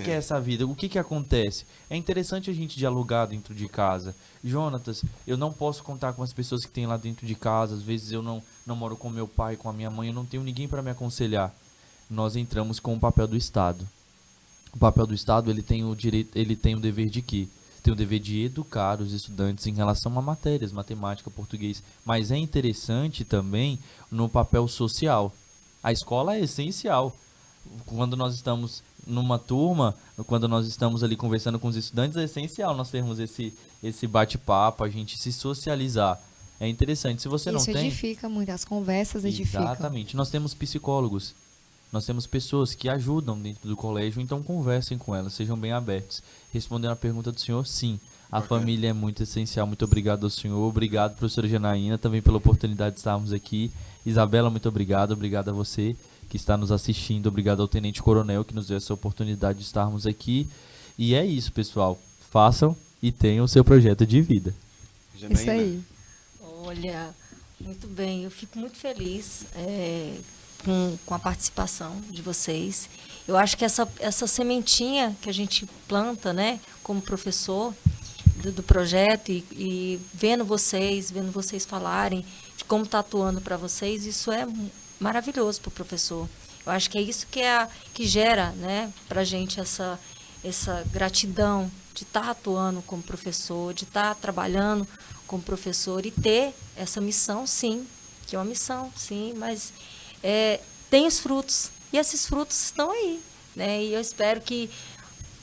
S3: é essa vida? O que acontece? É interessante a gente dialogar dentro de casa. Jonatas, eu não posso contar com as pessoas que tem lá dentro de casa. Às vezes eu não moro com meu pai, com a minha mãe. Eu não tenho ninguém para me aconselhar. Nós entramos com o papel do Estado. O papel do Estado, ele tem o direito, ele tem o dever de quê? Tem o dever de educar os estudantes em relação a matérias, matemática, português. Mas é interessante também no papel social. A escola é essencial. quando nós estamos numa turma, quando nós estamos ali conversando com os estudantes, é essencial nós termos esse bate-papo, a gente se socializar. É interessante. Se você não
S2: Isso
S3: tem...
S2: edifica muito, as conversas edificam.
S3: Exatamente. Nós temos psicólogos, nós temos pessoas que ajudam dentro do colégio, então conversem com elas, sejam bem abertos. Respondendo a pergunta do senhor, sim. A família é muito essencial. Muito obrigado ao senhor. Obrigado, professora Janaína, também pela oportunidade de estarmos aqui. Isabela, muito obrigado. Obrigado a você que está nos assistindo. Obrigado ao Tenente Coronel que nos deu essa oportunidade de estarmos aqui. E é isso, pessoal. Façam e tenham o seu projeto de vida.
S1: Janaína.
S2: Isso aí.
S4: Olha, muito bem. Eu fico muito feliz com a participação de vocês. Eu acho que essa sementinha que a gente planta, né, como professor do projeto e vendo vocês falarem de como está atuando para vocês, isso é maravilhoso para o professor. Eu acho que é isso que gera, né, para a gente essa gratidão de estar atuando como professor, de estar trabalhando como professor e ter essa missão, sim, que é uma missão, sim, mas tem os frutos, e esses frutos estão aí, né? E eu espero que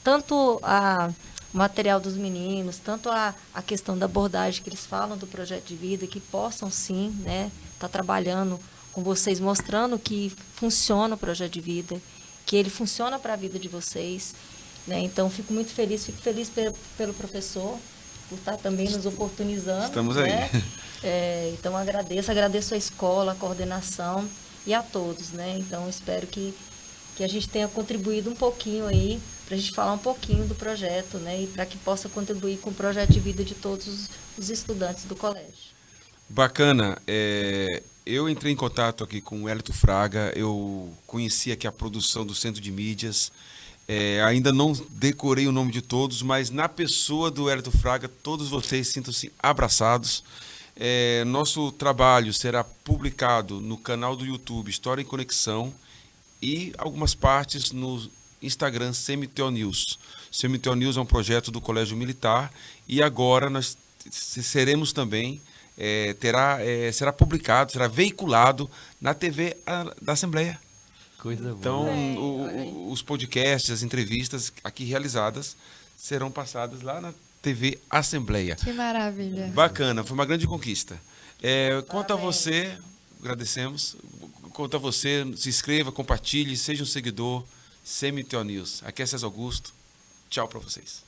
S4: tanto o material dos meninos, tanto a questão da abordagem que eles falam do projeto de vida, que possam sim, né, estar trabalhando com vocês, mostrando que funciona o projeto de vida, que ele funciona para a vida de vocês, né? Então fico feliz pelo professor por estar também nos oportunizando.
S1: Estamos aí.
S4: Né? Então agradeço a escola, a coordenação e a todos, né? Então espero que a gente tenha contribuído um pouquinho aí, para a gente falar um pouquinho do projeto, né? E para que possa contribuir com o projeto de vida de todos os estudantes do colégio.
S1: Bacana. Eu entrei em contato aqui com o Hélito Fraga, eu conheci aqui a produção do Centro de Mídias, ainda não decorei o nome de todos, mas na pessoa do Hélito Fraga, todos vocês sintam-se abraçados. Nosso trabalho será publicado no canal do YouTube História em Conexão e algumas partes no Instagram CMTO News. CMTO News é um projeto do Colégio Militar e agora nós seremos também, será publicado, será veiculado na TV da Assembleia.
S3: Coisa boa.
S1: Então, os podcasts, as entrevistas aqui realizadas serão passadas lá na TV Assembleia.
S2: Que maravilha.
S1: Bacana, foi uma grande conquista. Quanto a você, agradecemos. Quanto a você, se inscreva, compartilhe, seja um seguidor. CMTO News. Aqui é César Augusto. Tchau para vocês.